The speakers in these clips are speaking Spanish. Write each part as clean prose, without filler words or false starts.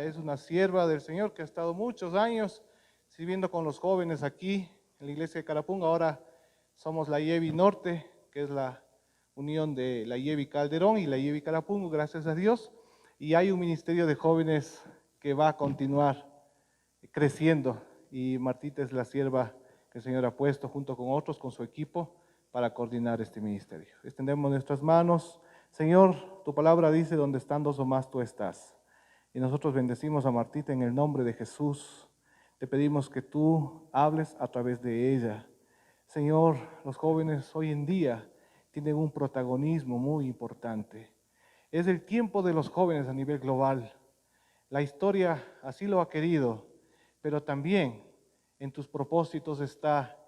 Es una sierva del Señor que ha estado muchos años sirviendo con los jóvenes aquí en la iglesia de Carapungo. Ahora somos la IEVI Norte, que es la unión de la IEVI Calderón y la IEVI Carapungo, gracias a Dios. Y hay un ministerio de jóvenes que va a continuar creciendo. Y Martita es la sierva que el Señor ha puesto junto con otros, con su equipo, para coordinar este ministerio. Extendemos nuestras manos. Señor, tu palabra dice, donde están dos o más, tú estás. Y nosotros bendecimos a Martita en el nombre de Jesús. Te pedimos que tú hables a través de ella. Señor, los jóvenes hoy en día tienen un protagonismo muy importante. Es el tiempo de los jóvenes a nivel global. La historia así lo ha querido, pero también en tus propósitos está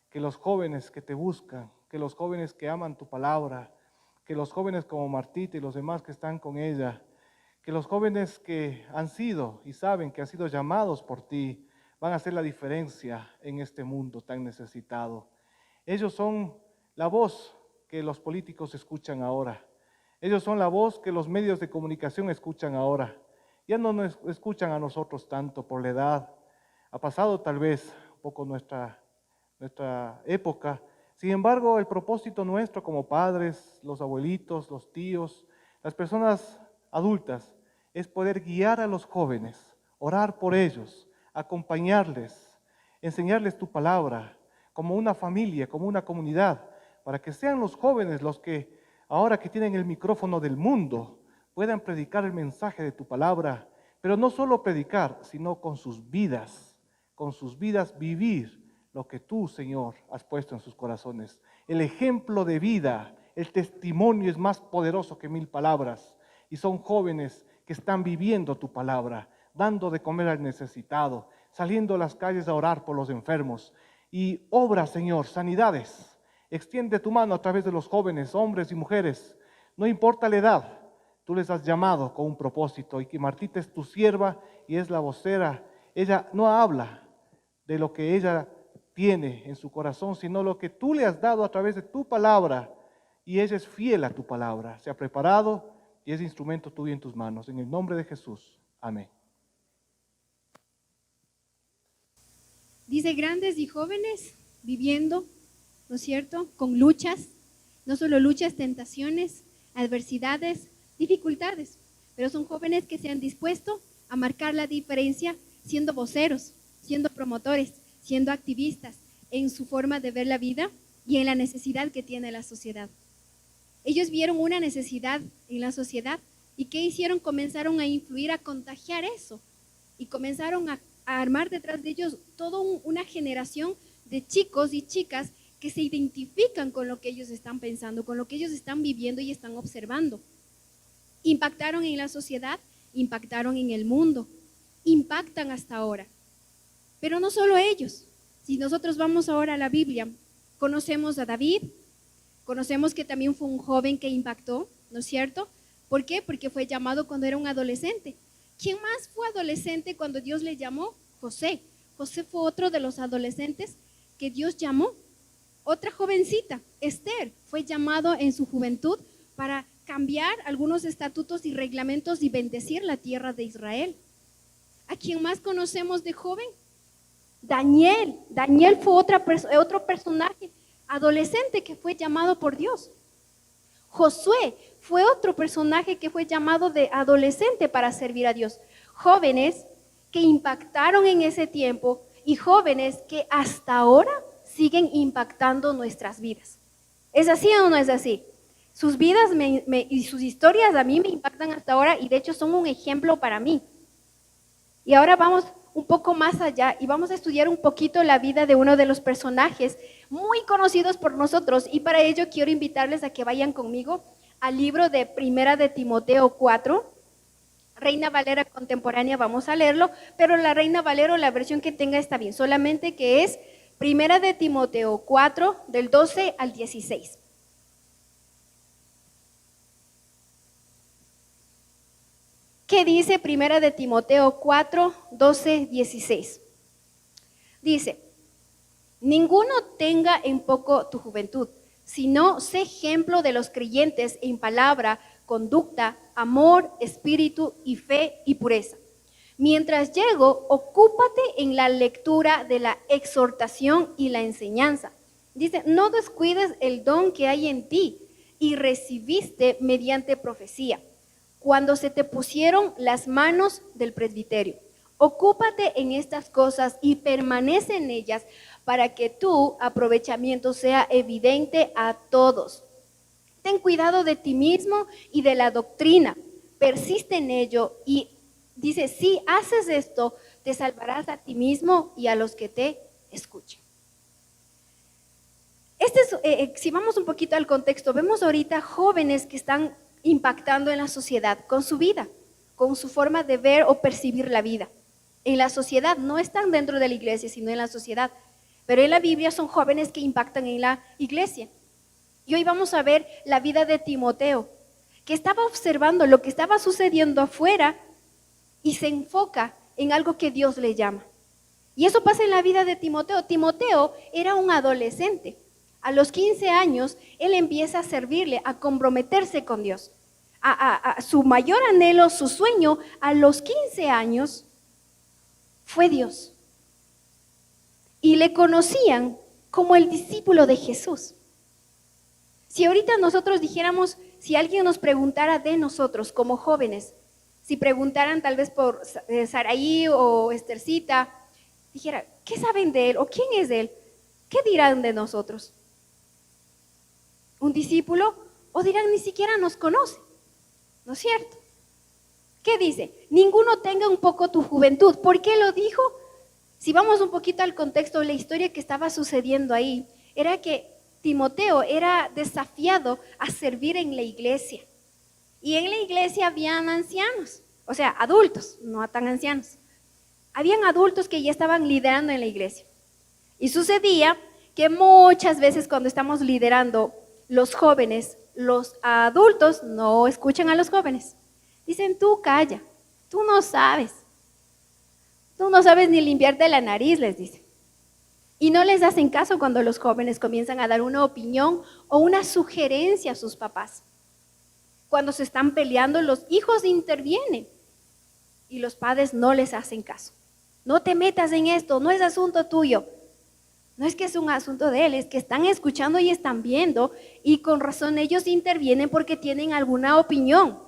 que los jóvenes que te buscan, que los jóvenes que aman tu palabra, que los jóvenes como Martita y los demás que están con ella, que los jóvenes que han sido y saben que han sido llamados por ti, van a hacer la diferencia en este mundo tan necesitado. Ellos son la voz que los políticos escuchan ahora. Ellos son la voz que los medios de comunicación escuchan ahora. Ya no nos escuchan a nosotros tanto por la edad. Ha pasado tal vez un poco nuestra época. Sin embargo, el propósito nuestro como padres, los abuelitos, los tíos, las personas adultas, es poder guiar a los jóvenes, orar por ellos, acompañarles, enseñarles tu palabra, como una familia, como una comunidad, para que sean los jóvenes los que, ahora que tienen el micrófono del mundo, puedan predicar el mensaje de tu palabra, pero no solo predicar, sino con sus vidas vivir lo que tú, Señor, has puesto en sus corazones. El ejemplo de vida, el testimonio es más poderoso que 1000 palabras. Y son jóvenes que están viviendo tu palabra, dando de comer al necesitado, saliendo a las calles a orar por los enfermos. Y obra, Señor, sanidades. Extiende tu mano a través de los jóvenes, hombres y mujeres. No importa la edad, tú les has llamado con un propósito. Y que Martita es tu sierva y es la vocera. Ella no habla de lo que ella tiene en su corazón, sino lo que tú le has dado a través de tu palabra. Y ella es fiel a tu palabra. Se ha preparado y es instrumento tuyo en tus manos. En el nombre de Jesús. Amén. Dice grandes y jóvenes viviendo, ¿no es cierto?, con luchas, no solo luchas, tentaciones, adversidades, dificultades, pero son jóvenes que se han dispuesto a marcar la diferencia siendo voceros, siendo promotores, siendo activistas en su forma de ver la vida y en la necesidad que tiene la sociedad. Ellos vieron una necesidad en la sociedad y ¿qué hicieron? Comenzaron a influir, a contagiar eso y comenzaron a armar detrás de ellos toda una generación de chicos y chicas que se identifican con lo que ellos están pensando, con lo que ellos están viviendo y están observando. Impactaron en la sociedad, impactaron en el mundo, impactan hasta ahora. Pero no solo ellos. Si nosotros vamos ahora a la Biblia, conocemos a David, conocemos que también fue un joven que impactó, ¿no es cierto? ¿Por qué? Porque fue llamado cuando era un adolescente. ¿Quién más fue adolescente cuando Dios le llamó? José. José fue otro de los adolescentes que Dios llamó. Otra jovencita, Esther, fue llamado en su juventud para cambiar algunos estatutos y reglamentos y bendecir la tierra de Israel. ¿A quién más conocemos de joven? Daniel. Daniel fue otro personaje adolescente que fue llamado por Dios. Josué fue otro personaje que fue llamado de adolescente para servir a Dios. Jóvenes que impactaron en ese tiempo y jóvenes que hasta ahora siguen impactando nuestras vidas. ¿Es así o no es así? Sus vidas y sus historias a mí me impactan hasta ahora y de hecho son un ejemplo para mí. Y ahora vamos un poco más allá y vamos a estudiar un poquito la vida de uno de los personajes muy conocidos por nosotros. Y para ello quiero invitarles a que vayan conmigo al libro de Primera de Timoteo 4. Reina Valera contemporánea, vamos a leerlo, pero la Reina Valera o la versión que tenga está bien, solamente que es Primera de Timoteo 4, del 12 al 16. ¿Qué dice Primera de Timoteo 4, 12, 16? Dice, ninguno tenga en poco tu juventud, sino sé ejemplo de los creyentes en palabra, conducta, amor, espíritu y fe y pureza. Mientras llego, ocúpate en la lectura de la exhortación y la enseñanza. Dice, no descuides el don que hay en ti y recibiste mediante profecía, cuando se te pusieron las manos del presbiterio. Ocúpate en estas cosas y permanece en ellas para que tu aprovechamiento sea evidente a todos. Ten cuidado de ti mismo y de la doctrina. Persiste en ello y dice, si haces esto, te salvarás a ti mismo y a los que te escuchen. Si vamos un poquito al contexto, vemos ahorita jóvenes que están impactando en la sociedad con su vida, con su forma de ver o percibir la vida. En la sociedad, no están dentro de la iglesia, sino en la sociedad. Pero en la Biblia son jóvenes que impactan en la iglesia. Y hoy vamos a ver la vida de Timoteo, que estaba observando lo que estaba sucediendo afuera y se enfoca en algo que Dios le llama. Y eso pasa en la vida de Timoteo. Timoteo era un adolescente. A los 15 años, él empieza a servirle, a comprometerse con Dios. A su mayor anhelo, su sueño, a los 15 años, fue Dios. Y le conocían como el discípulo de Jesús. Si ahorita nosotros dijéramos, si alguien nos preguntara de nosotros como jóvenes, si preguntaran tal vez por Saraí o Estercita, dijera, ¿qué saben de él o quién es él? ¿Qué dirán de nosotros? ¿Un discípulo? O dirán, ni siquiera nos conoce, ¿no es cierto? ¿Qué dice? Ninguno tenga un poco tu juventud. ¿Por qué lo dijo? Si vamos un poquito al contexto, la historia que estaba sucediendo ahí, era que Timoteo era desafiado a servir en la iglesia. Y en la iglesia habían ancianos, o sea, adultos, no tan ancianos. Habían adultos que ya estaban liderando en la iglesia. Y sucedía que muchas veces cuando estamos liderando, los jóvenes, los adultos no escuchan a los jóvenes. Dicen, tú calla, tú no sabes ni limpiarte la nariz, les dicen. Y no les hacen caso cuando los jóvenes comienzan a dar una opinión o una sugerencia a sus papás. Cuando se están peleando, los hijos intervienen y los padres no les hacen caso. No te metas en esto, no es asunto tuyo. No es que es un asunto de él, es que están escuchando y están viendo y con razón ellos intervienen porque tienen alguna opinión.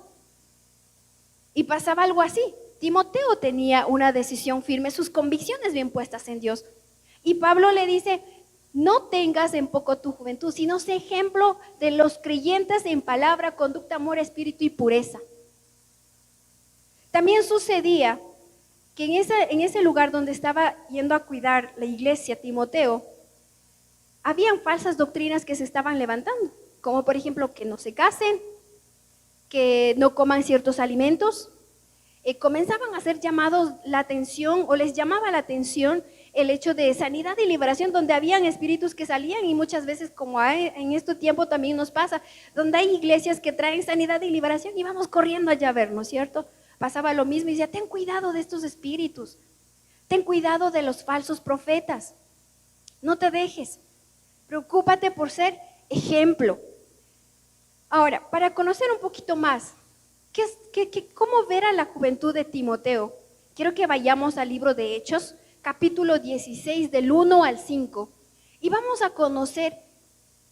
Y pasaba algo así. Timoteo tenía una decisión firme, sus convicciones bien puestas en Dios. Y Pablo le dice, no tengas en poco tu juventud, sino sé ejemplo de los creyentes en palabra, conducta, amor, espíritu y pureza. También sucedía que en ese lugar donde estaba yendo a cuidar la iglesia, Timoteo, habían falsas doctrinas que se estaban levantando, como por ejemplo que no se casen, que no coman ciertos alimentos. Comenzaban a hacer llamados la atención o les llamaba la atención el hecho de sanidad y liberación, donde habían espíritus que salían y muchas veces, como en este tiempo también nos pasa, donde hay iglesias que traen sanidad y liberación y vamos corriendo allá a ver, ¿no es cierto? Pasaba lo mismo y decía, ten cuidado de estos espíritus, ten cuidado de los falsos profetas, no te dejes, preocúpate por ser ejemplo. Ahora, para conocer un poquito más, ¿cómo ver a la juventud de Timoteo? Quiero que vayamos al libro de Hechos, capítulo 16, del 1 al 5, y vamos a conocer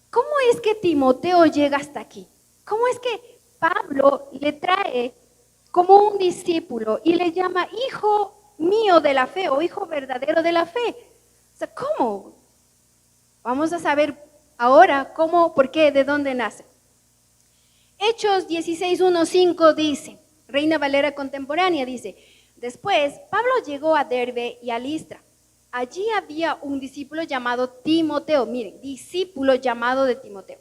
cómo es que Timoteo llega hasta aquí, cómo es que Pablo le trae como un discípulo y le llama hijo mío de la fe o hijo verdadero de la fe. O sea, ¿cómo? Vamos a saber ahora cómo, por qué, de dónde nace. Hechos 16, 1, 5 dice, Reina Valera contemporánea dice, Después, Pablo llegó a Derbe y a Listra. Allí había un discípulo llamado Timoteo, miren, discípulo llamado de Timoteo,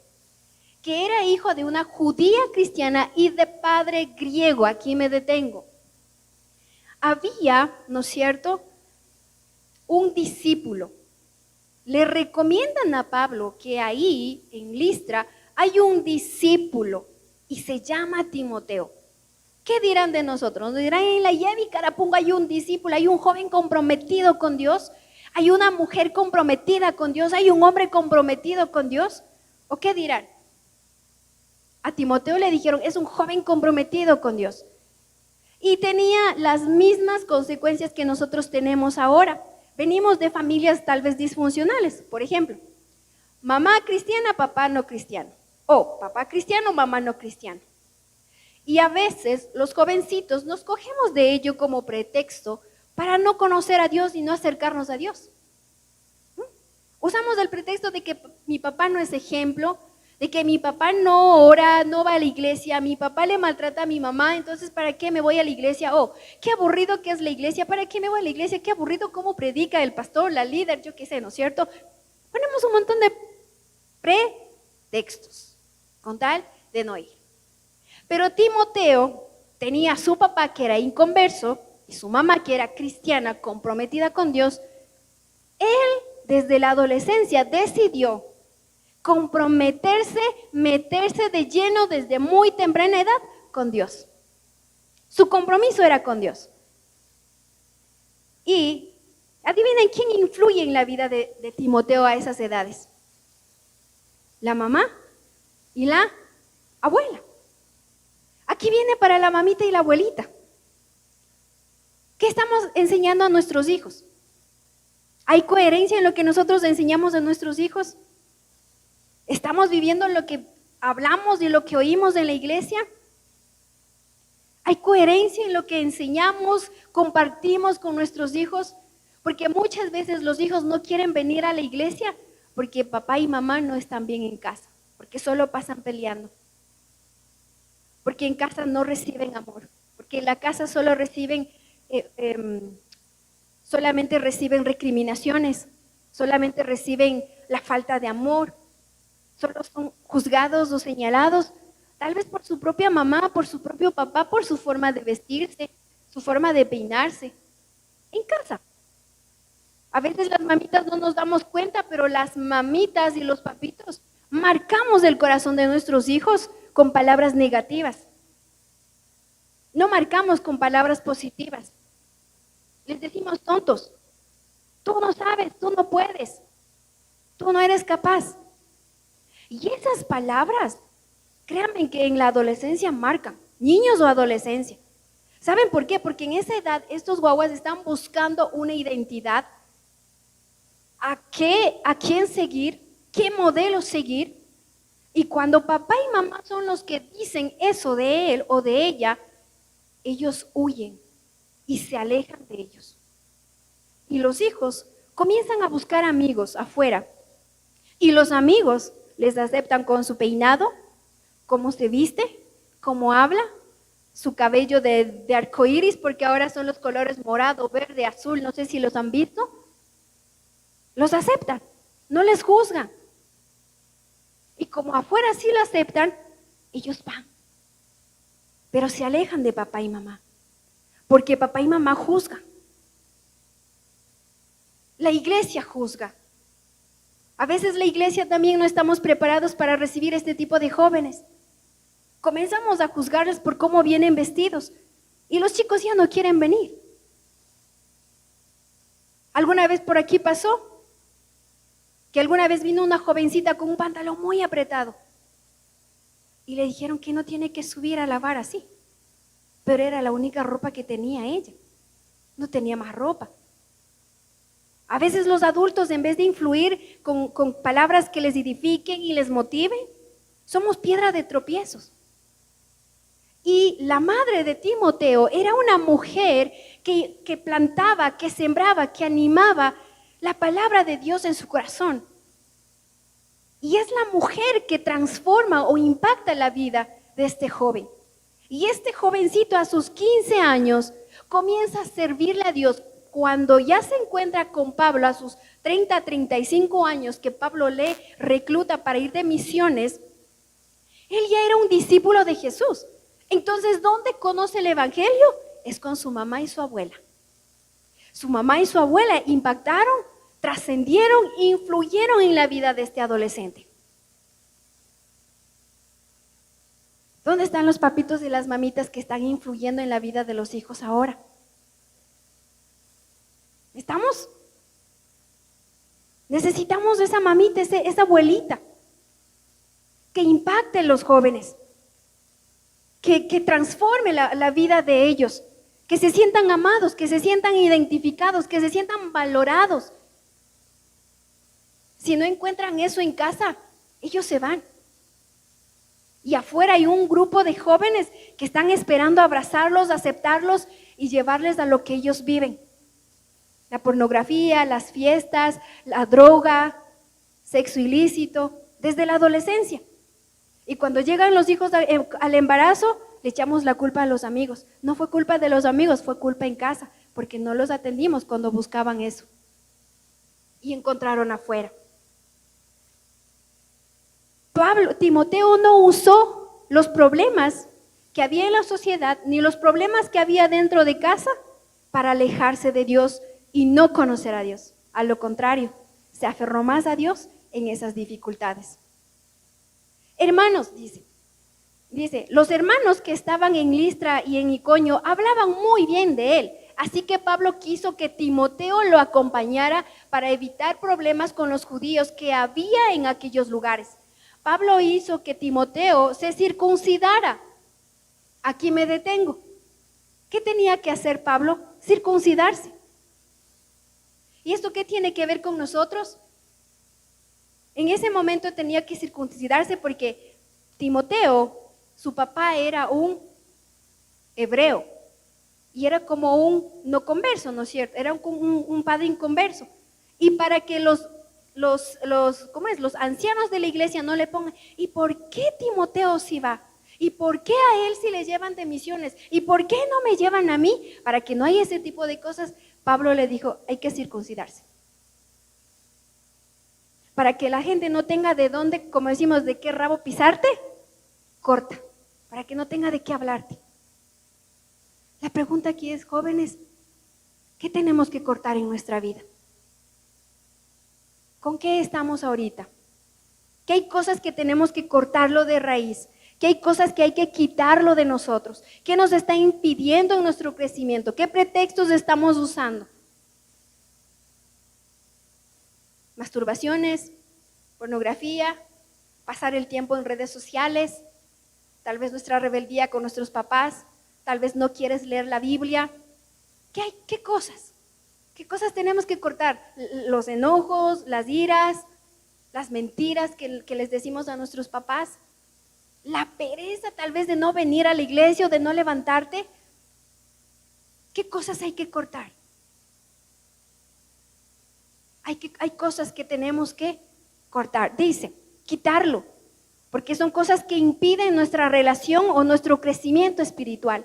que era hijo de una judía cristiana y de padre griego. Aquí me detengo. Había, ¿no es cierto?, un discípulo. Le recomiendan a Pablo que ahí, en Listra, hay un discípulo y se llama Timoteo. ¿Qué dirán de nosotros? Nos dirán, en la Yevi Carapunga hay un discípulo, hay un joven comprometido con Dios, hay una mujer comprometida con Dios, hay un hombre comprometido con Dios. ¿O qué dirán? A Timoteo le dijeron, es un joven comprometido con Dios. Y tenía las mismas consecuencias que nosotros tenemos ahora. Venimos de familias tal vez disfuncionales, por ejemplo, mamá cristiana, papá no cristiano, o papá cristiano, mamá no cristiano. Y a veces los jovencitos nos cogemos de ello como pretexto para no conocer a Dios y no acercarnos a Dios. Usamos el pretexto de que mi papá no es ejemplo, de que mi papá no ora, no va a la iglesia, mi papá le maltrata a mi mamá, entonces ¿para qué me voy a la iglesia? Oh, qué aburrido que es la iglesia, ¿para qué me voy a la iglesia? Qué aburrido cómo predica el pastor, la líder, yo qué sé, ¿no es cierto? Ponemos un montón de pretextos con tal de no ir. Pero Timoteo tenía a su papá que era inconverso y su mamá que era cristiana, comprometida con Dios. Él desde la adolescencia decidió comprometerse, meterse de lleno desde muy temprana edad con Dios. Su compromiso era con Dios. Y adivinen quién influye en la vida de Timoteo a esas edades. La mamá y la abuela. Aquí viene para la mamita y la abuelita. ¿Qué estamos enseñando a nuestros hijos? ¿Hay coherencia en lo que nosotros enseñamos a nuestros hijos? ¿Estamos viviendo lo que hablamos y lo que oímos en la iglesia? ¿Hay coherencia en lo que enseñamos, compartimos con nuestros hijos? Porque muchas veces los hijos no quieren venir a la iglesia porque papá y mamá no están bien en casa, porque solo pasan peleando, porque en casa no reciben amor, porque en la casa solo reciben, solamente reciben recriminaciones, solamente reciben la falta de amor. Solo son juzgados o señalados, tal vez por su propia mamá, por su propio papá, por su forma de vestirse, su forma de peinarse, en casa. A veces las mamitas no nos damos cuenta, pero las mamitas y los papitos marcamos el corazón de nuestros hijos con palabras negativas. No marcamos con palabras positivas. Les decimos tontos, tú no sabes, tú no puedes, tú no eres capaz. Y esas palabras, créanme que en la adolescencia marcan, niños o adolescencia. ¿Saben por qué? Porque en esa edad estos guaguas están buscando una identidad, a quién seguir, qué modelo seguir. Y cuando papá y mamá son los que dicen eso de él o de ella, ellos huyen y se alejan de ellos. Y los hijos comienzan a buscar amigos afuera. Y los amigos les aceptan con su peinado, cómo se viste, cómo habla, su cabello de arcoíris, porque ahora son los colores morado, verde, azul, no sé si los han visto. Los aceptan, no les juzgan. Y como afuera sí lo aceptan, ellos van. Pero se alejan de papá y mamá, porque papá y mamá juzgan. La iglesia juzga. A veces la iglesia también no estamos preparados para recibir este tipo de jóvenes. Comenzamos a juzgarles por cómo vienen vestidos y los chicos ya no quieren venir. ¿Alguna vez por aquí pasó que alguna vez vino una jovencita con un pantalón muy apretado y le dijeron que no tiene que subir a lavar así? Pero era la única ropa que tenía ella, no tenía más ropa. A veces los adultos, en vez de influir con palabras que les edifiquen y les motiven, somos piedra de tropiezos. Y la madre de Timoteo era una mujer que plantaba, que sembraba, que animaba la palabra de Dios en su corazón. Y es la mujer que transforma o impacta la vida de este joven. Y este jovencito a sus 15 años comienza a servirle a Dios. Cuando ya se encuentra con Pablo a sus 30, 35 años, que Pablo le recluta para ir de misiones, él ya era un discípulo de Jesús. Entonces, ¿dónde conoce el evangelio? Es con su mamá y su abuela. Su mamá y su abuela impactaron, trascendieron, influyeron en la vida de este adolescente. ¿Dónde están los papitos y las mamitas que están influyendo en la vida de los hijos ahora? ¿Estamos? Necesitamos esa mamita, esa abuelita que impacte en los jóvenes, que transforme la vida de ellos, que se sientan amados, que se sientan identificados, que se sientan valorados. Si no encuentran eso en casa, ellos se van. Y afuera hay un grupo de jóvenes que están esperando abrazarlos, aceptarlos y llevarles a lo que ellos viven. La pornografía, las fiestas, la droga, sexo ilícito, desde la adolescencia. Y cuando llegan los hijos al embarazo, le echamos la culpa a los amigos. No fue culpa de los amigos, fue culpa en casa, porque no los atendimos cuando buscaban eso. Y encontraron afuera. Timoteo no usó los problemas que había en la sociedad, ni los problemas que había dentro de casa, para alejarse de Dios y no conocer a Dios. A lo contrario, se aferró más a Dios en esas dificultades. Hermanos, dice, los hermanos que estaban en Listra y en Iconio hablaban muy bien de él. Así que Pablo quiso que Timoteo lo acompañara para evitar problemas con los judíos que había en aquellos lugares. Pablo hizo que Timoteo se circuncidara. Aquí me detengo. ¿Qué tenía que hacer Pablo? Circuncidarse. ¿Y esto qué tiene que ver con nosotros? En ese momento tenía que circuncidarse porque Timoteo, su papá era un hebreo y era como un no converso, ¿no es cierto? Era un padre inconverso. Y para que los ancianos de la iglesia no le pongan, ¿y por qué Timoteo sí va? ¿Y por qué a él sí le llevan de misiones? ¿Y por qué no me llevan a mí? Para que no haya ese tipo de cosas, Pablo le dijo, hay que circuncidarse. Para que la gente no tenga de dónde, como decimos, de qué rabo pisarte, corta. Para que no tenga de qué hablarte. La pregunta aquí es, jóvenes, ¿qué tenemos que cortar en nuestra vida? ¿Con qué estamos ahorita? ¿Qué hay cosas que tenemos que cortarlo de raíz? ¿Qué hay cosas que hay que quitarlo de nosotros? ¿Qué nos está impidiendo en nuestro crecimiento? ¿Qué pretextos estamos usando? Masturbaciones, pornografía, pasar el tiempo en redes sociales, tal vez nuestra rebeldía con nuestros papás, tal vez no quieres leer la Biblia. ¿Qué cosas? ¿Qué cosas tenemos que cortar? Los enojos, las iras, las mentiras que les decimos a nuestros papás, la pereza tal vez de no venir a la iglesia o de no levantarte. ¿Qué cosas hay que cortar? Hay cosas que tenemos que cortar. Dice, quitarlo, porque son cosas que impiden nuestra relación o nuestro crecimiento espiritual.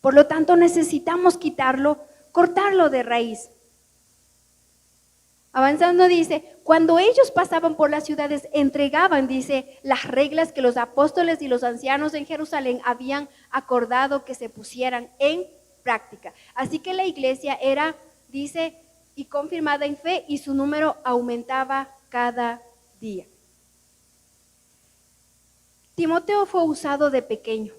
Por lo tanto, necesitamos quitarlo, cortarlo de raíz. Avanzando dice, cuando ellos pasaban por las ciudades, entregaban, dice, las reglas que los apóstoles y los ancianos en Jerusalén habían acordado que se pusieran en práctica. Así que la iglesia era, dice, y confirmada en fe, y su número aumentaba cada día. Timoteo fue usado de pequeño.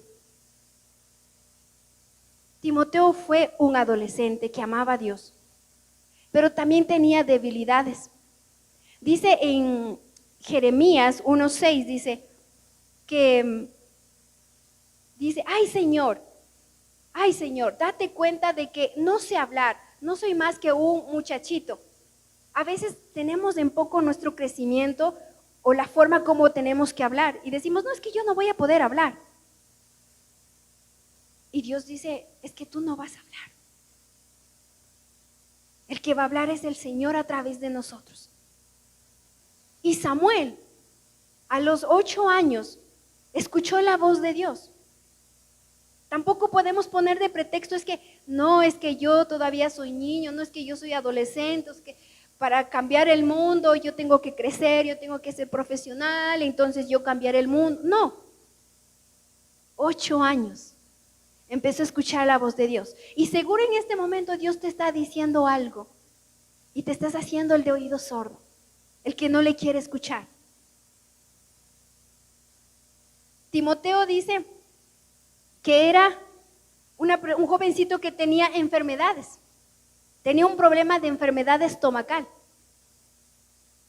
Timoteo fue un adolescente que amaba a Dios, pero también tenía debilidades. Dice en Jeremías 1:6, dice, ay Señor, date cuenta de que no sé hablar, no soy más que un muchachito. A veces tenemos en poco nuestro crecimiento o la forma como tenemos que hablar y decimos, no, es que yo no voy a poder hablar. Y Dios dice, es que tú no vas a hablar. El que va a hablar es el Señor a través de nosotros. Y Samuel, a los 8 años, escuchó la voz de Dios. Tampoco podemos poner de pretexto, es que no es que yo todavía soy niño, no es que yo soy adolescente, es que para cambiar el mundo yo tengo que crecer, yo tengo que ser profesional, entonces yo cambiaré el mundo. No, 8 años empezó a escuchar la voz de Dios. Y seguro en este momento Dios te está diciendo algo y te estás haciendo el de oído sordo, el que no le quiere escuchar. Timoteo dice que era un jovencito que tenía enfermedades, tenía un problema de enfermedad estomacal,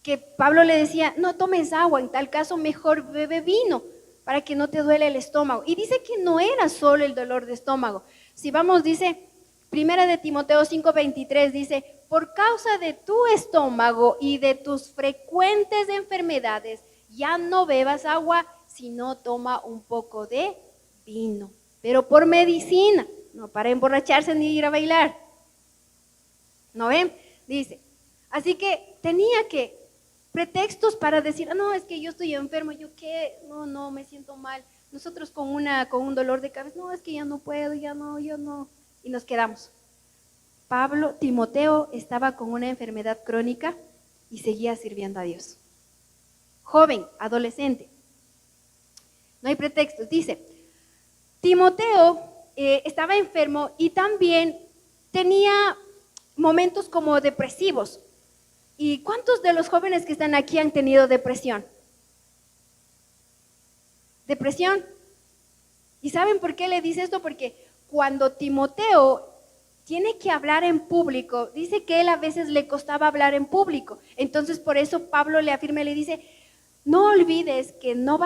que Pablo le decía, no tomes agua, en tal caso mejor bebe vino para que no te duele el estómago. Y dice que no era solo el dolor de estómago. Si vamos, dice, primera de Timoteo 5:23, dice, por causa de tu estómago y de tus frecuentes enfermedades, ya no bebas agua, sino toma un poco de vino. Pero por medicina, no para emborracharse ni ir a bailar. ¿No ven? Dice, así que tenía que pretextos para decir, no, es que yo estoy enfermo, yo qué, no, me siento mal. Nosotros con un dolor de cabeza, no, es que ya no puedo, ya no, yo no. Y nos quedamos. Timoteo estaba con una enfermedad crónica y seguía sirviendo a Dios. Joven, adolescente. No hay pretextos. Dice, Timoteo estaba enfermo y también tenía momentos como depresivos. ¿Y cuántos de los jóvenes que están aquí han tenido depresión? ¿Depresión? ¿Y saben por qué le dice esto? Porque cuando Timoteo tiene que hablar en público, dice que él a veces le costaba hablar en público. Entonces por eso Pablo le afirma y le dice, no olvides que no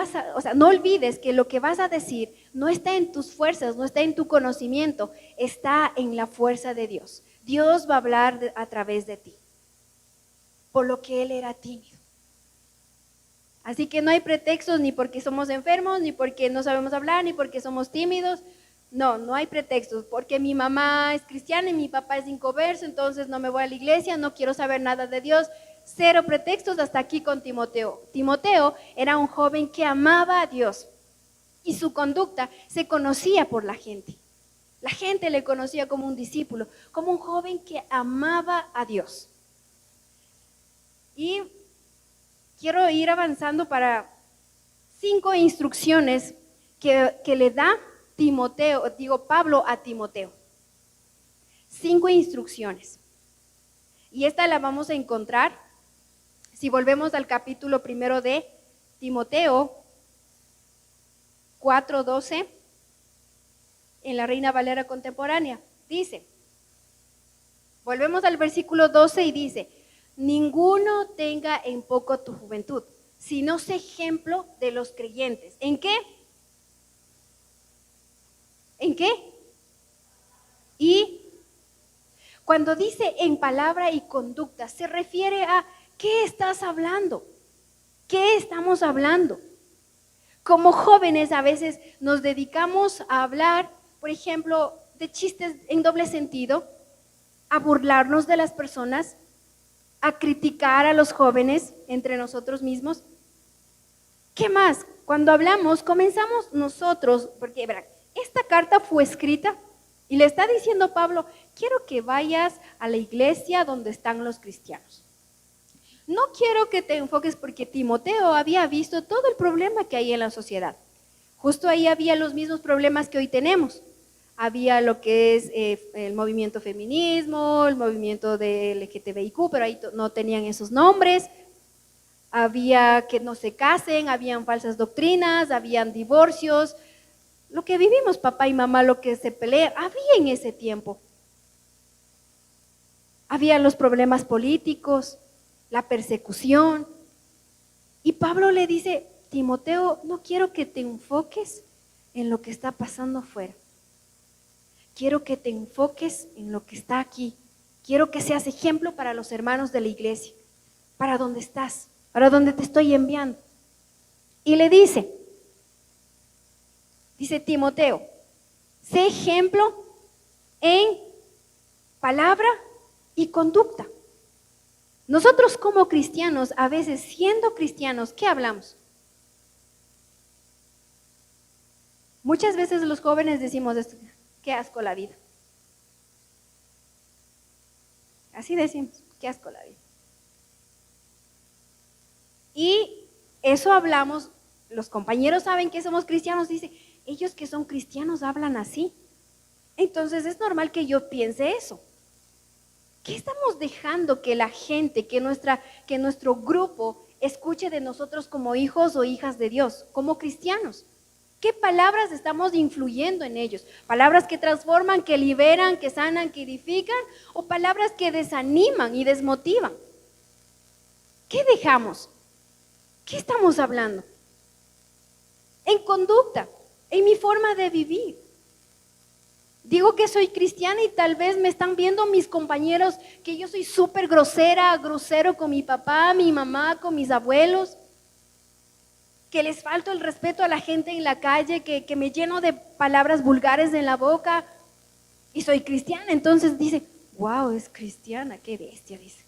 olvides que lo que vas a decir no está en tus fuerzas, no está en tu conocimiento, está en la fuerza de Dios. Dios va a hablar a través de ti. Por lo que él era tímido. Así que no hay pretextos ni porque somos enfermos, ni porque no sabemos hablar, ni porque somos tímidos. No hay pretextos. Porque mi mamá es cristiana y mi papá es inconverso, entonces no me voy a la iglesia, no quiero saber nada de Dios. Cero pretextos hasta aquí con Timoteo. Timoteo era un joven que amaba a Dios y su conducta se conocía por la gente. La gente le conocía como un discípulo, como un joven que amaba a Dios. Y quiero ir avanzando para 5 instrucciones que le da Pablo a Timoteo. 5 instrucciones. Y esta la vamos a encontrar si volvemos al capítulo 1 de Timoteo 4:12 en la Reina Valera contemporánea. Dice, volvemos al versículo 12 y dice, ninguno tenga en poco tu juventud, sino sé ejemplo de los creyentes. ¿En qué? ¿En qué? Y cuando dice en palabra y conducta, se refiere a ¿qué estás hablando? ¿Qué estamos hablando? Como jóvenes a veces nos dedicamos a hablar, por ejemplo, de chistes en doble sentido, a burlarnos de las personas, a criticar a los jóvenes entre nosotros mismos. ¿Qué más? Cuando hablamos, comenzamos nosotros, porque verán, esta carta fue escrita y le está diciendo Pablo, quiero que vayas a la iglesia donde están los cristianos. No quiero que te enfoques porque Timoteo había visto todo el problema que hay en la sociedad. Justo ahí había los mismos problemas que hoy tenemos. Había lo que es el movimiento feminismo, el movimiento de LGTBIQ, pero ahí no tenían esos nombres. Había que no se casen, habían falsas doctrinas, habían divorcios. Lo que vivimos papá y mamá, lo que se pelea, había en ese tiempo. Había los problemas políticos, la persecución. Y Pablo le dice, Timoteo, no quiero que te enfoques en lo que está pasando afuera. Quiero que te enfoques en lo que está aquí. Quiero que seas ejemplo para los hermanos de la iglesia, para donde estás, para donde te estoy enviando. Y le dice Timoteo, sé ejemplo en palabra y conducta. Nosotros como cristianos, a veces siendo cristianos, ¿qué hablamos? Muchas veces los jóvenes decimos esto, qué asco la vida. Así decimos, qué asco la vida. Y eso hablamos, los compañeros saben que somos cristianos, dice, ellos que son cristianos hablan así. Entonces es normal que yo piense eso. ¿Qué estamos dejando que la gente, que nuestro grupo escuche de nosotros como hijos o hijas de Dios, como cristianos? ¿Qué palabras estamos influyendo en ellos? ¿Palabras que transforman, que liberan, que sanan, que edifican? ¿O palabras que desaniman y desmotivan? ¿Qué dejamos? ¿Qué estamos hablando? En conducta, en mi forma de vivir. Digo que soy cristiana y tal vez me están viendo mis compañeros que yo soy súper grosero con mi papá, mi mamá, con mis abuelos, que les falto el respeto a la gente en la calle, que me lleno de palabras vulgares en la boca y soy cristiana. Entonces dice, wow, es cristiana, qué bestia, dice.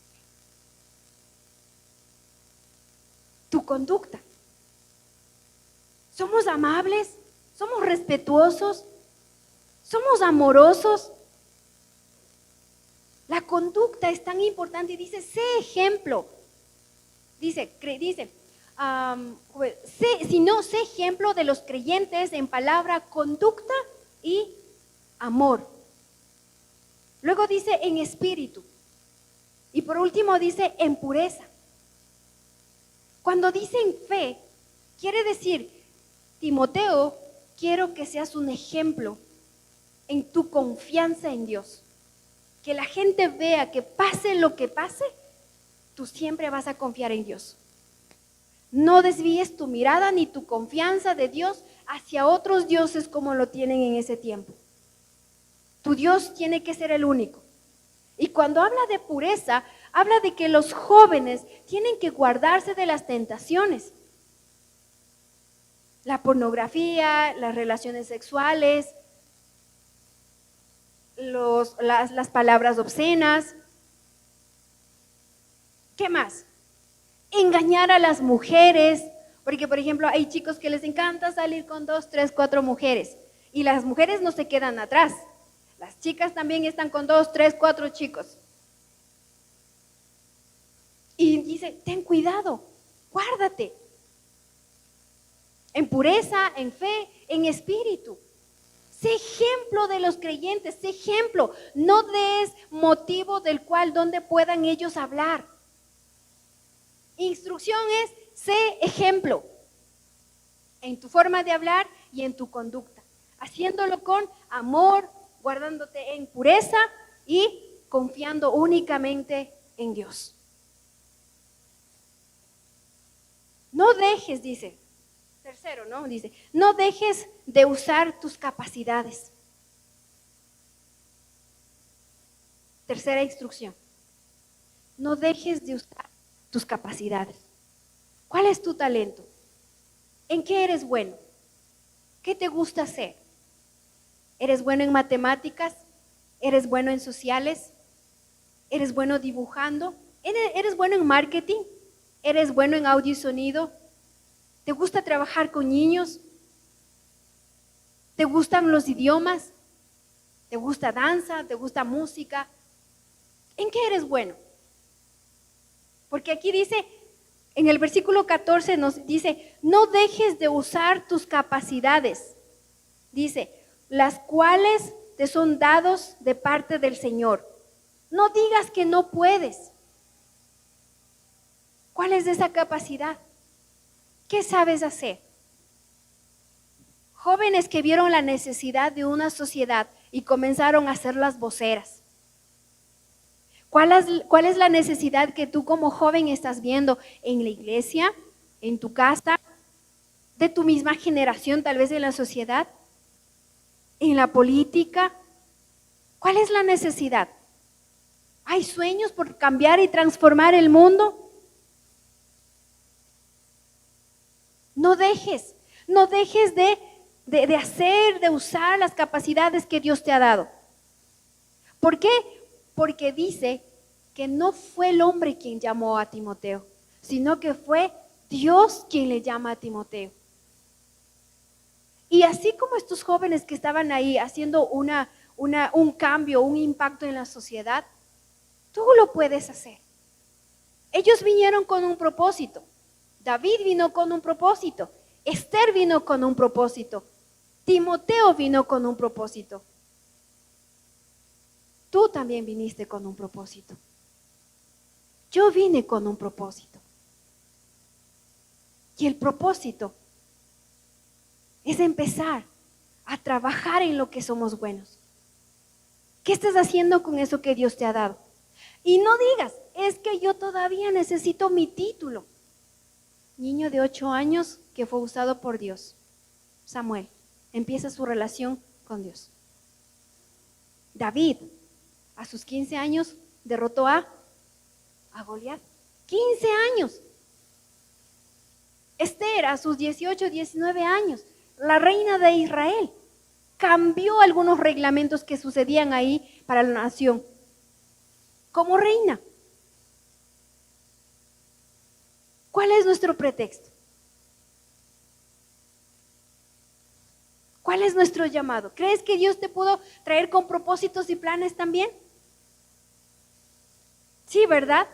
Tu conducta. ¿Somos amables? ¿Somos respetuosos? ¿Somos amorosos? La conducta es tan importante y dice, sé ejemplo. Sé ejemplo de los creyentes en palabra, conducta y amor. Luego dice en espíritu. Y por último dice en pureza. Cuando dice en fe, quiere decir, Timoteo, quiero que seas un ejemplo en tu confianza en Dios. Que la gente vea que pase lo que pase, tú siempre vas a confiar en Dios. No desvíes tu mirada ni tu confianza de Dios hacia otros dioses como lo tienen en ese tiempo. Tu Dios tiene que ser el único. Y cuando habla de pureza, habla de que los jóvenes tienen que guardarse de las tentaciones. La pornografía, las relaciones sexuales, las palabras obscenas. ¿Qué más? Engañar a las mujeres, porque por ejemplo hay chicos que les encanta salir con 2, 3, 4 mujeres y las mujeres no se quedan atrás. Las chicas también están con 2, 3, 4 chicos. Y dice, ten cuidado, guárdate. En pureza, en fe, en espíritu. Sé ejemplo de los creyentes, sé ejemplo. No des motivo del cual donde puedan ellos hablar. Instrucción es, sé ejemplo en tu forma de hablar y en tu conducta. Haciéndolo con amor, guardándote en pureza y confiando únicamente en Dios. No dejes, dice, tercero, ¿no? Dice, no dejes de usar tus capacidades. Tercera instrucción, no dejes de usar tus capacidades. ¿Cuál es tu talento? ¿En qué eres bueno? ¿Qué te gusta hacer? ¿Eres bueno en matemáticas? ¿Eres bueno en sociales? ¿Eres bueno dibujando? ¿Eres bueno en marketing? ¿Eres bueno en audio y sonido? ¿Te gusta trabajar con niños? ¿Te gustan los idiomas? ¿Te gusta danza? ¿Te gusta música? ¿En qué eres bueno? Porque aquí dice, en el versículo 14 nos dice, no dejes de usar tus capacidades. Dice, las cuales te son dados de parte del Señor. No digas que no puedes. ¿Cuál es esa capacidad? ¿Qué sabes hacer? Jóvenes que vieron la necesidad de una sociedad y comenzaron a ser las voceras. ¿Cuál es la necesidad que tú como joven estás viendo en la iglesia, en tu casa, de tu misma generación, tal vez en la sociedad, en la política? ¿Cuál es la necesidad? ¿Hay sueños por cambiar y transformar el mundo? No dejes de usar las capacidades que Dios te ha dado. ¿Por qué? Porque dice que no fue el hombre quien llamó a Timoteo, sino que fue Dios quien le llama a Timoteo. Y así como estos jóvenes que estaban ahí haciendo un cambio, un impacto en la sociedad, Tú lo puedes hacer. Ellos vinieron con un propósito. David vino con un propósito. Esther vino con un propósito. Timoteo vino con un propósito. Tú también viniste con un propósito. Yo vine con un propósito. Y el propósito es empezar a trabajar en lo que somos buenos. ¿Qué estás haciendo con eso que Dios te ha dado? Y no digas, es que yo todavía necesito mi título. Niño de 8 años que fue usado por Dios. Samuel, empieza su relación con Dios. David, a sus 15 años, derrotó a Goliat. 15 años. Esther, a sus 18, 19 años, la reina de Israel, cambió algunos reglamentos que sucedían ahí para la nación. Como reina. ¿Cuál es nuestro pretexto? ¿Cuál es nuestro llamado? ¿Crees que Dios te pudo traer con propósitos y planes también? Sí, ¿verdad?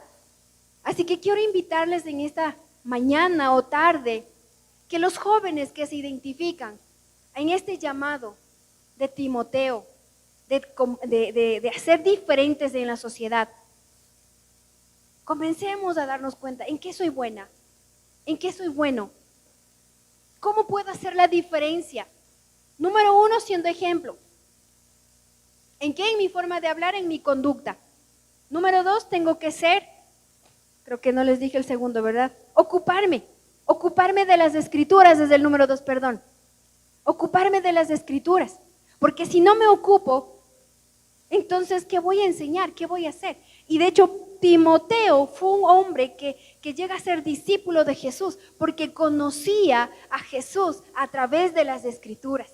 Así que quiero invitarles en esta mañana o tarde que los jóvenes que se identifican en este llamado de Timoteo, de ser diferentes en la sociedad, comencemos a darnos cuenta en qué soy buena, en qué soy bueno, cómo puedo hacer la diferencia. Número 1, siendo ejemplo. ¿En qué? En mi forma de hablar, en mi conducta. Número 2, tengo que ser, creo que no les dije el segundo, ¿verdad? Ocuparme de las escrituras, desde el número 2, perdón. Ocuparme de las escrituras, porque si no me ocupo, entonces, ¿qué voy a enseñar? ¿Qué voy a hacer? Y de hecho, Timoteo fue un hombre que llega a ser discípulo de Jesús, porque conocía a Jesús a través de las escrituras.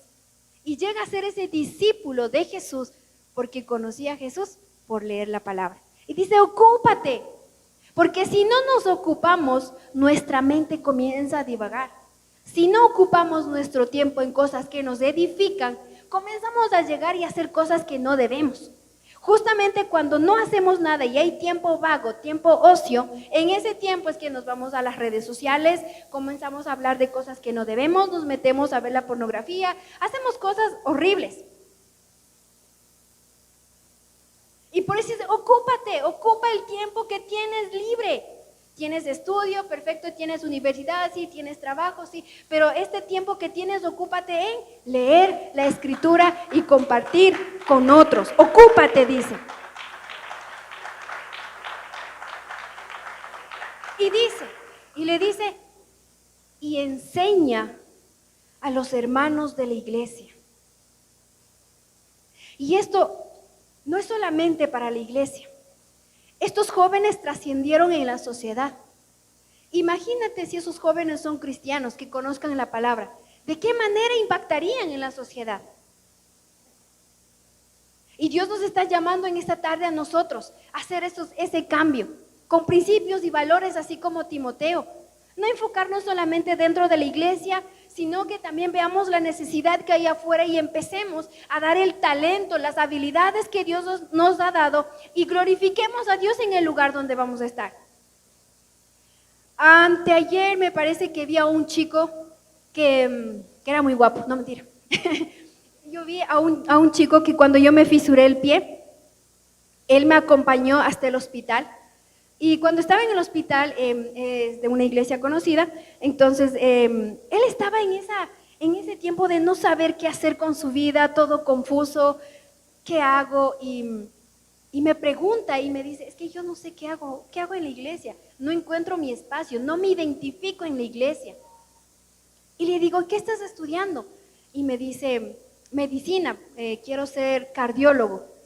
Y llega a ser ese discípulo de Jesús, porque conocía a Jesús por leer la palabra. Y dice, ocúpate, porque si no nos ocupamos, nuestra mente comienza a divagar. Si no ocupamos nuestro tiempo en cosas que nos edifican, comenzamos a llegar y a hacer cosas que no debemos. Justamente cuando no hacemos nada y hay tiempo vago, tiempo ocio, en ese tiempo es que nos vamos a las redes sociales, comenzamos a hablar de cosas que no debemos, nos metemos a ver la pornografía, hacemos cosas horribles. Y por eso dice, ocupa el tiempo que tienes libre. Tienes estudio, perfecto, tienes universidad, sí, tienes trabajo, sí, pero este tiempo que tienes, ocúpate en leer la escritura y compartir con otros. Ocúpate, dice. Y le dice, y enseña a los hermanos de la iglesia. Y esto no es solamente para la iglesia. Estos jóvenes trascendieron en la sociedad. Imagínate si esos jóvenes son cristianos que conozcan la palabra. ¿De qué manera impactarían en la sociedad? Y Dios nos está llamando en esta tarde a nosotros a hacer ese cambio, con principios y valores así como Timoteo. No enfocarnos solamente dentro de la iglesia, sino que también veamos la necesidad que hay afuera y empecemos a dar el talento, las habilidades que Dios nos ha dado y glorifiquemos a Dios en el lugar donde vamos a estar. Anteayer me parece que vi a un chico que era muy guapo, no mentira. Yo vi a un chico que cuando yo me fisuré el pie, él me acompañó hasta el hospital. Y cuando estaba en el hospital de una iglesia conocida, entonces él estaba en ese tiempo de no saber qué hacer con su vida, todo confuso, ¿qué hago? Y me pregunta y me dice, es que yo no sé qué hago en la iglesia, no encuentro mi espacio, no me identifico en la iglesia. Y le digo, ¿qué estás estudiando? Y me dice, medicina, quiero ser cardiólogo.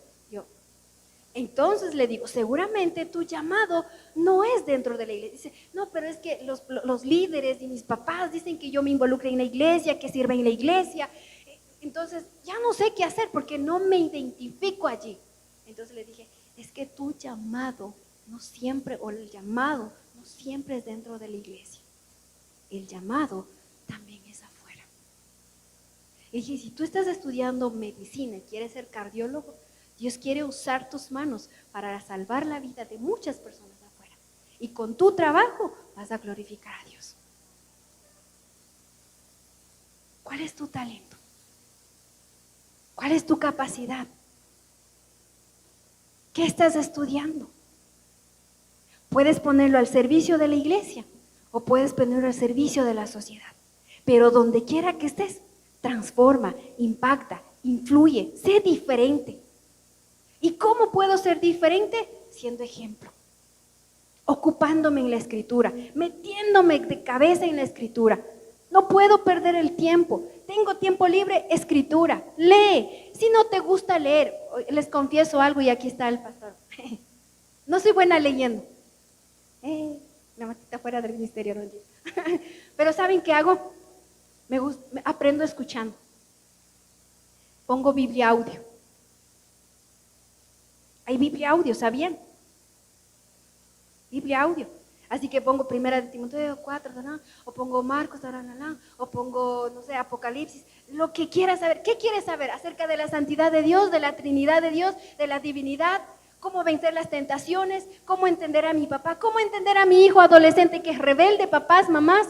Entonces le digo, seguramente tu llamado no es dentro de la iglesia. Dice, no, pero es que los líderes y mis papás dicen que yo me involucre en la iglesia, que sirva en la iglesia. Entonces ya no sé qué hacer porque no me identifico allí. Entonces le dije, es que tu llamado no siempre, o el llamado no siempre es dentro de la iglesia. El llamado también es afuera. Y dije, si tú estás estudiando medicina y quieres ser cardiólogo, Dios quiere usar tus manos para salvar la vida de muchas personas afuera. Y con tu trabajo vas a glorificar a Dios. ¿Cuál es tu talento? ¿Cuál es tu capacidad? ¿Qué estás estudiando? Puedes ponerlo al servicio de la iglesia o puedes ponerlo al servicio de la sociedad. Pero donde quiera que estés, transforma, impacta, influye, sé diferente. ¿Y cómo puedo ser diferente? Siendo ejemplo, ocupándome en la escritura, metiéndome de cabeza en la escritura. No puedo perder el tiempo. Tengo tiempo libre, escritura. Lee. Si no te gusta leer, les confieso algo y aquí está el pastor. No soy buena leyendo. La matita fuera del ministerio, no. Pero ¿saben qué hago? Aprendo escuchando. Pongo Biblia audio. Hay Biblia audio, ¿sabían? Biblia audio. Así que pongo 1 Timoteo 4, o pongo Marcos, o pongo, no sé, Apocalipsis, lo que quieras saber. ¿Qué quieres saber? Acerca de la santidad de Dios, de la Trinidad de Dios, de la divinidad, cómo vencer las tentaciones, cómo entender a mi papá, cómo entender a mi hijo adolescente que es rebelde, papás, mamás.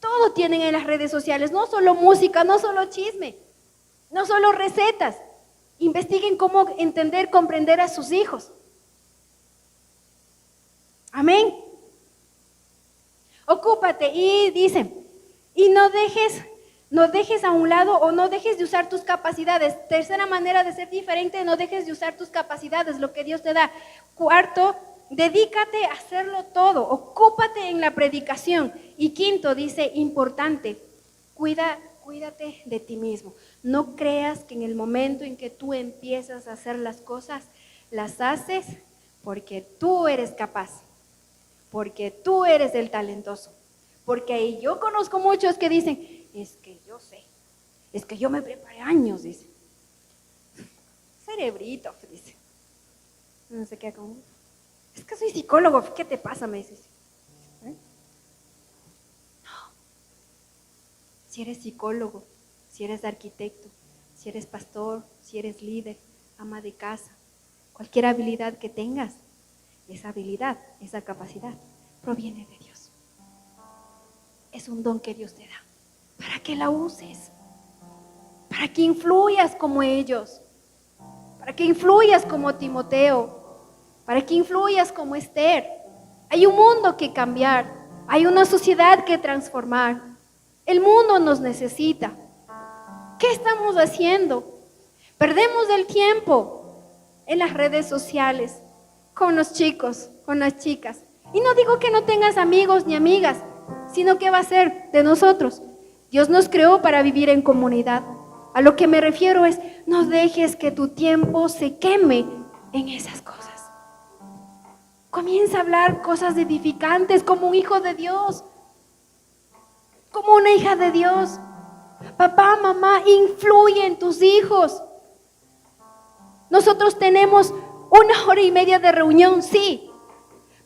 Todo tienen en las redes sociales, no solo música, no solo chisme, no solo recetas. Investiguen cómo entender, comprender a sus hijos. Amén. Ocúpate y dice, y no dejes a un lado o no dejes de usar tus capacidades. Tercera manera de ser diferente, no dejes de usar tus capacidades, lo que Dios te da. Cuarto, dedícate a hacerlo todo, ocúpate en la predicación. Y quinto, dice, importante, cuídate de ti mismo. No creas que en el momento en que tú empiezas a hacer las cosas, las haces porque tú eres capaz. Porque tú eres el talentoso. Porque yo conozco muchos que dicen, es que yo sé, es que yo me preparé años, dice. Cerebrito, dice. No sé qué, como, es que soy psicólogo, ¿qué te pasa? Me dices. No. Si eres psicólogo, si eres arquitecto, si eres pastor, si eres líder, ama de casa, cualquier habilidad que tengas, esa habilidad, esa capacidad, proviene de Dios. Es un don que Dios te da, para que la uses, para que influyas como ellos, para que influyas como Timoteo, para que influyas como Esther. Hay un mundo que cambiar, hay una sociedad que transformar. El mundo nos necesita. ¿Qué estamos haciendo? Perdemos el tiempo en las redes sociales, con los chicos, con las chicas. Y no digo que no tengas amigos ni amigas, sino que va a ser de nosotros. Dios nos creó para vivir en comunidad. A lo que me refiero es, no dejes que tu tiempo se queme en esas cosas. Comienza a hablar cosas edificantes como un hijo de Dios, como una hija de Dios. Papá, mamá, influye en tus hijos. Nosotros tenemos 1 hora y media de reunión, sí,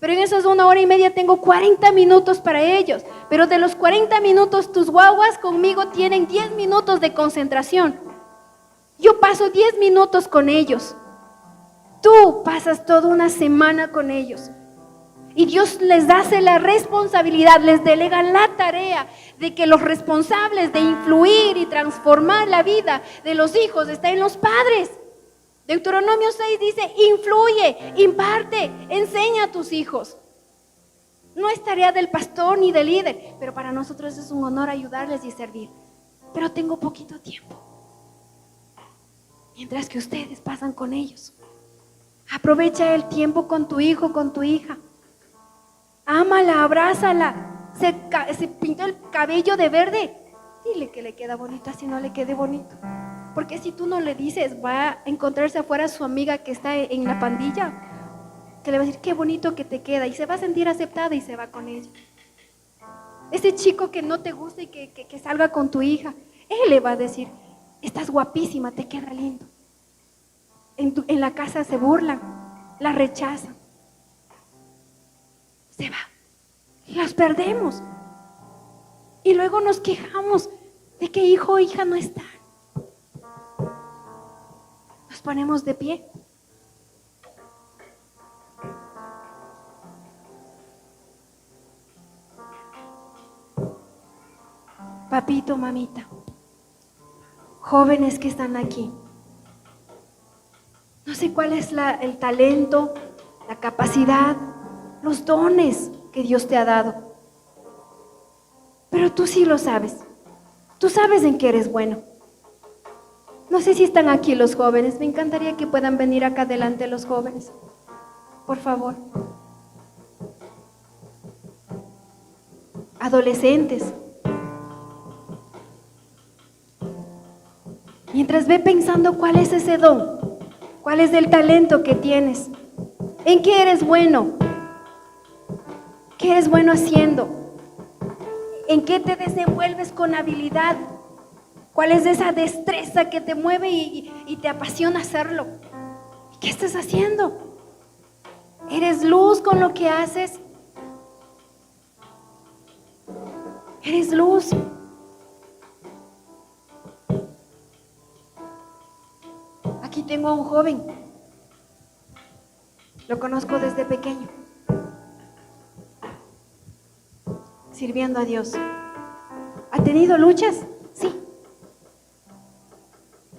pero en esas 1 hora y media tengo 40 minutos para ellos, pero de los 40 minutos tus guaguas conmigo tienen 10 minutos de concentración. Yo paso 10 minutos con ellos, tú pasas toda una semana con ellos y Dios les hace la responsabilidad, les delega la tarea de que los responsables de influir y transformar la vida de los hijos están en los padres. Deuteronomio 6 dice, influye, imparte, enseña a tus hijos. No es tarea del pastor ni del líder, pero para nosotros es un honor ayudarles y servir. Pero tengo poquito tiempo. Mientras que ustedes pasan con ellos. Aprovecha el tiempo con tu hijo, con tu hija. Ámala, abrázala. Se pintó el cabello de verde. Dile que le queda bonito, así no le quede bonito. Porque si tú no le dices, va a encontrarse afuera su amiga que está en la pandilla, que le va a decir, qué bonito que te queda, y se va a sentir aceptada y se va con ella. Ese chico que no te gusta y que salga con tu hija, él le va a decir, estás guapísima, te queda lindo. En la casa se burlan, la rechazan. Se va, las perdemos. Y luego nos quejamos de que hijo o hija no están. Nos Nos ponemos de pie. Papito, mamita, jóvenes que están aquí, no sé cuál es el talento, la capacidad, los dones que Dios te ha dado, pero tú sí lo sabes. Tú sabes en qué eres bueno. No sé si están aquí los jóvenes. Me encantaría que puedan venir acá adelante los jóvenes. Por favor. Adolescentes. Mientras ve pensando cuál es ese don, cuál es el talento que tienes, en qué eres bueno, qué eres bueno haciendo, en qué te desenvuelves con habilidad, cuál es esa destreza que te mueve y te apasiona hacerlo. ¿Qué estás haciendo? ¿Eres luz con lo que haces? ¿Eres luz? Aquí tengo a un joven, lo conozco desde pequeño, sirviendo a Dios. ¿Ha tenido luchas? Sí,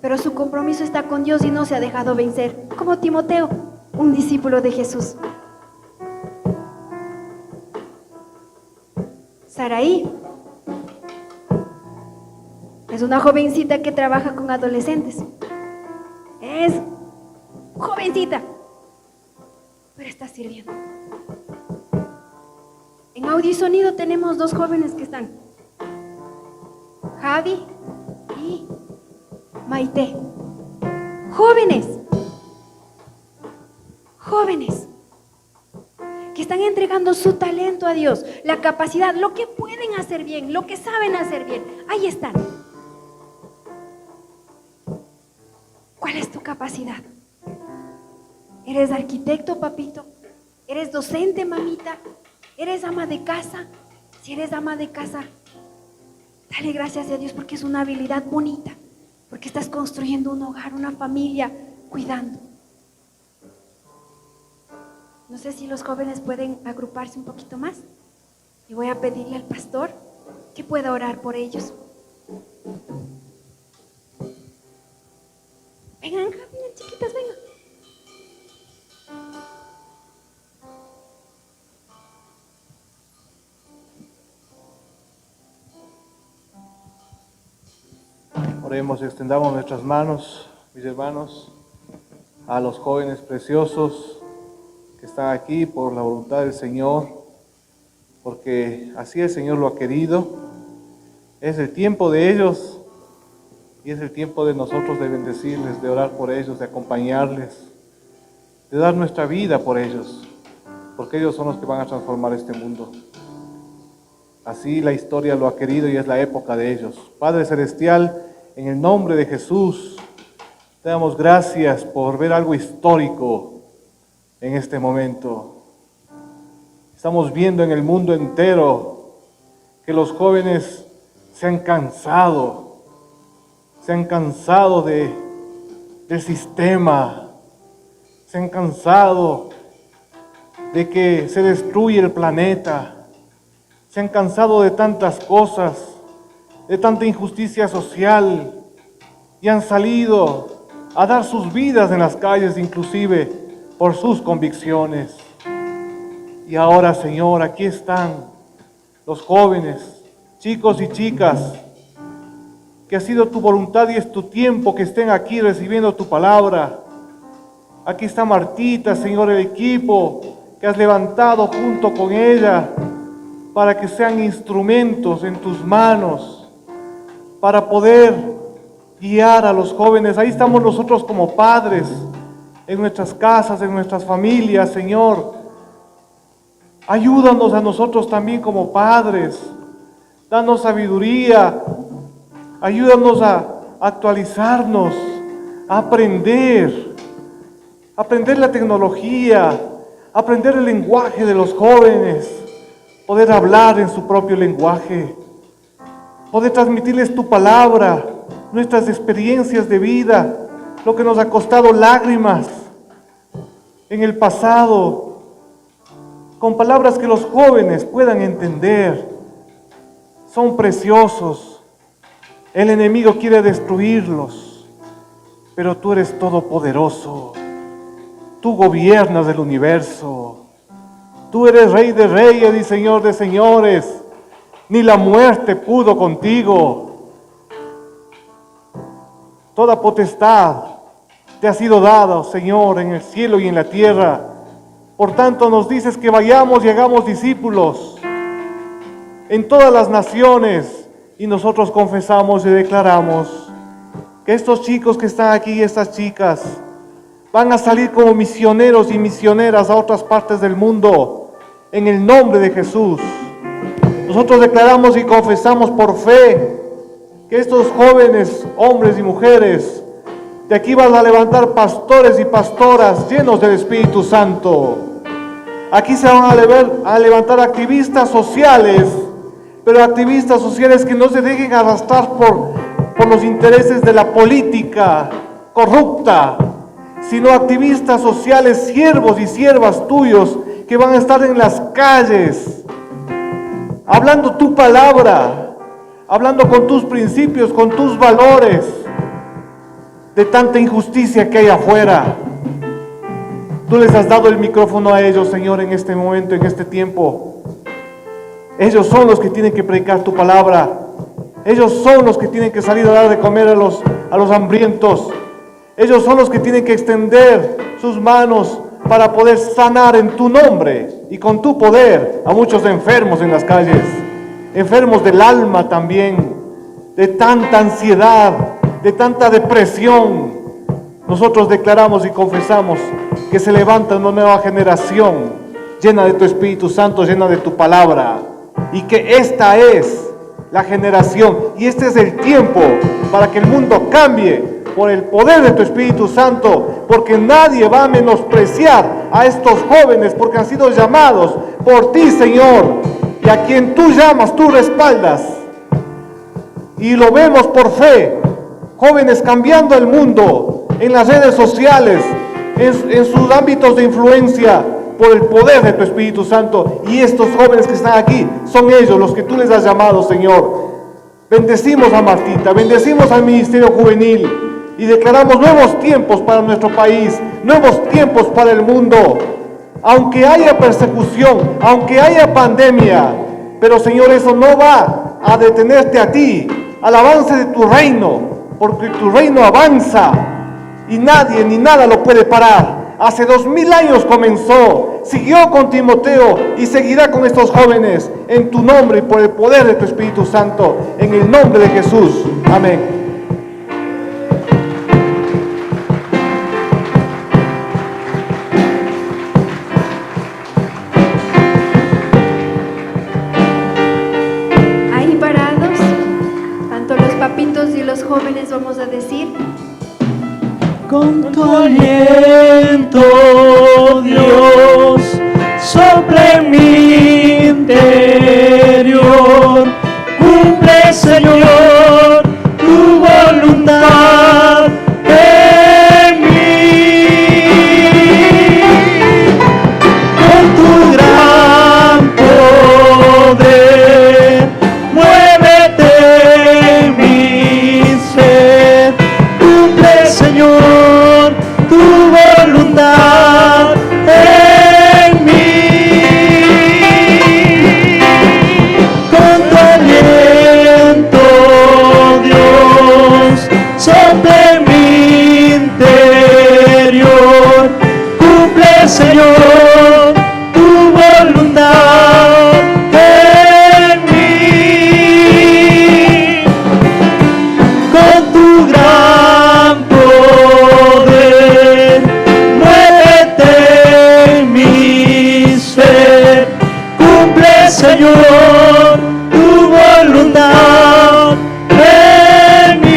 pero su compromiso está con Dios y no se ha dejado vencer, como Timoteo, un discípulo de Jesús. Saraí es una jovencita que trabaja con adolescentes. Es jovencita, pero está sirviendo. En audio y sonido tenemos 2 jóvenes que están, Javi y Maite. Jóvenes que están entregando su talento a Dios, la capacidad, lo que pueden hacer bien, lo que saben hacer bien. Ahí están. ¿Cuál es tu capacidad? ¿Eres arquitecto, papito? ¿Eres docente, mamita? ¿Eres ama de casa? Si eres ama de casa, dale gracias a Dios porque es una habilidad bonita, porque estás construyendo un hogar, una familia, cuidando. No sé si los jóvenes pueden agruparse un poquito más. Y voy a pedirle al pastor que pueda orar por ellos. Vengan, vengan, chiquitas, vengan. Oremos y extendamos nuestras manos, mis hermanos, a los jóvenes preciosos que están aquí por la voluntad del Señor, porque así el Señor lo ha querido. Es el tiempo de ellos y es el tiempo de nosotros de bendecirles, de orar por ellos, de acompañarles, de dar nuestra vida por ellos, porque ellos son los que van a transformar este mundo. Así la historia lo ha querido y es la época de ellos. Padre Celestial, en el nombre de Jesús, te damos gracias por ver algo histórico en este momento. Estamos viendo en el mundo entero que los jóvenes se han cansado del sistema, se han cansado de que se destruye el planeta, se han cansado de tantas cosas, de tanta injusticia social, y han salido a dar sus vidas en las calles, inclusive por sus convicciones. Y ahora, Señor, aquí están los jóvenes, chicos y chicas, que ha sido tu voluntad y es tu tiempo que estén aquí recibiendo tu palabra. Aquí está Martita, Señor, el equipo que has levantado junto con ella para que sean instrumentos en tus manos, para poder guiar a los jóvenes. Ahí estamos nosotros como padres, en nuestras casas, en nuestras familias, Señor. Ayúdanos a nosotros también como padres. Danos sabiduría. Ayúdanos a actualizarnos, a aprender la tecnología, aprender el lenguaje de los jóvenes, poder hablar en su propio lenguaje, poder transmitirles tu palabra, nuestras experiencias de vida, lo que nos ha costado lágrimas en el pasado, con palabras que los jóvenes puedan entender. Son preciosos. El enemigo quiere destruirlos, pero tú eres todopoderoso. Tú gobiernas el universo. Tú eres Rey de reyes y Señor de señores. Ni la muerte pudo contigo. Toda potestad te ha sido dada, Señor, en el cielo y en la tierra. Por tanto, nos dices que vayamos y hagamos discípulos en todas las naciones, y nosotros confesamos y declaramos que estos chicos que están aquí y estas chicas van a salir como misioneros y misioneras a otras partes del mundo, en el nombre de Jesús. Nosotros declaramos y confesamos por fe que estos jóvenes, hombres y mujeres, de aquí van a levantar pastores y pastoras llenos del Espíritu Santo. Aquí se van a levantar activistas sociales, pero activistas sociales que no se dejen arrastrar por los intereses de la política corrupta, sino activistas sociales, siervos y siervas tuyos, que van a estar en las calles, hablando tu palabra, hablando con tus principios, con tus valores, de tanta injusticia que hay afuera. Tú les has dado el micrófono a ellos, Señor, en este momento, en este tiempo. Ellos son los que tienen que predicar tu palabra. Ellos son los que tienen que salir a dar de comer a los hambrientos. Ellos son los que tienen que extender sus manos para poder sanar en tu nombre y con tu poder a muchos enfermos en las calles, enfermos del alma también, de tanta ansiedad, de tanta depresión. Nosotros declaramos y confesamos que se levanta una nueva generación llena de tu Espíritu Santo, llena de tu palabra, y que esta es la generación y este es el tiempo para que el mundo cambie por el poder de tu Espíritu Santo, porque nadie va a menospreciar a estos jóvenes, porque han sido llamados por ti, Señor, y a quien tú llamas, tú respaldas, y lo vemos por fe. Jóvenes cambiando el mundo en las redes sociales, en sus ámbitos de influencia, por el poder de tu Espíritu Santo. Y estos jóvenes que están aquí, son ellos los que tú les has llamado, Señor. Bendecimos a Martita, bendecimos al Ministerio Juvenil y declaramos nuevos tiempos para nuestro país, nuevos tiempos para el mundo. Aunque haya persecución, aunque haya pandemia, pero Señor, eso no va a detenerte a ti, al avance de tu reino, porque tu reino avanza y nadie ni nada lo puede parar. Hace 2000 años comenzó, siguió con Timoteo y seguirá con estos jóvenes en tu nombre y por el poder de tu Espíritu Santo, en el nombre de Jesús. Amén. Ahí parados, tanto los papitos y los jóvenes vamos a decir: con tu aliento, Dios, sopla en mi interior. Cumple, Señor, tu voluntad en mí. Con tu gran poder, muévete en mi ser. Cumple, Señor, tu voluntad en mí. Con tu aliento, Dios, sopla en mi interior. Cumple, Señor, tu voluntad en mí. Con tu gran poder, muévete en mi ser. Cumple, Señor, tu voluntad en mí.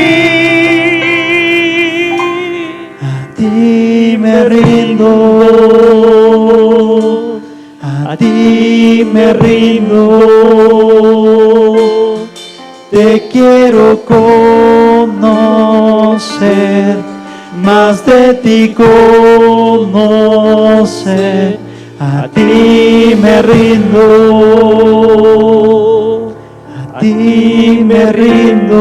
A ti me rindo, a ti me rindo. Te quiero conocer, más de ti conocer. A ti me rindo, a ti me rindo.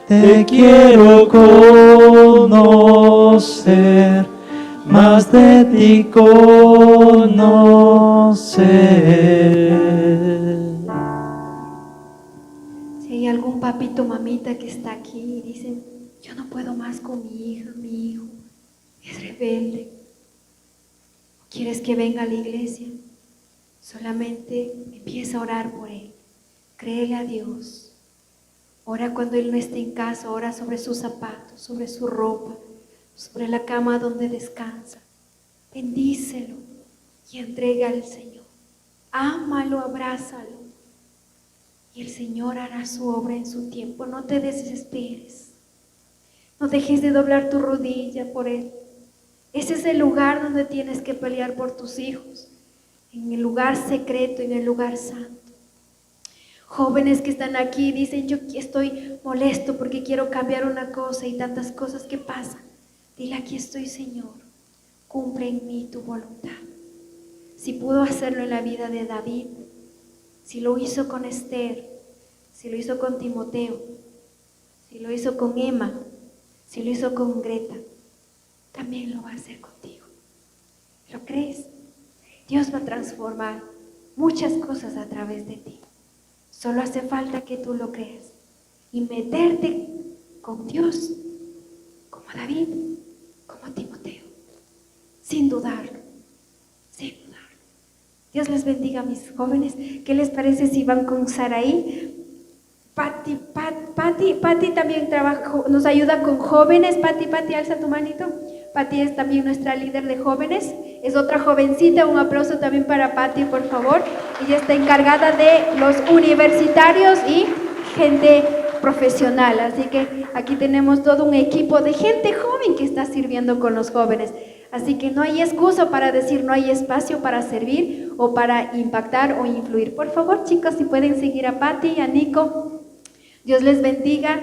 Te quiero conocer, más de ti conocer. Si hay algún papito, mamita que está aquí y dicen, yo no puedo más con mi hija, mi hijo es rebelde, ¿quieres que venga a la iglesia? Solamente empieza a orar por él, créele a Dios. Ora cuando él no esté en casa, ora sobre sus zapatos, sobre su ropa, sobre la cama donde descansa. Bendícelo y entrega al Señor. Ámalo, abrázalo. Y el Señor hará su obra en su tiempo. No te desesperes. No dejes de doblar tu rodilla por Él. Ese es el lugar donde tienes que pelear por tus hijos. En el lugar secreto, en el lugar santo. Jóvenes que están aquí dicen, yo estoy molesto porque quiero cambiar una cosa y tantas cosas que pasan. Dile, aquí estoy, Señor. Cumple en mí tu voluntad. Si pudo hacerlo en la vida de David, si lo hizo con Esther, si lo hizo con Timoteo, si lo hizo con Emma, si lo hizo con Greta, también lo va a hacer contigo. ¿Lo crees? Dios va a transformar muchas cosas a través de ti. Solo hace falta que tú lo creas y meterte con Dios, como David, como Timoteo, sin dudarlo, sin dudarlo. Dios les bendiga, mis jóvenes. ¿Qué les parece si van con Saraí? Pati también nos ayuda con jóvenes. Pati, alza tu manito. Pati es también nuestra líder de jóvenes. Es otra jovencita. Un aplauso también para Pati, por favor. Ella está encargada de los universitarios y gente profesional. Así que aquí tenemos todo un equipo de gente joven que está sirviendo con los jóvenes. Así que no hay excusa para decir no hay espacio para servir o para impactar o influir. Por favor, chicos, si pueden seguir a Pati y a Nico. Dios les bendiga.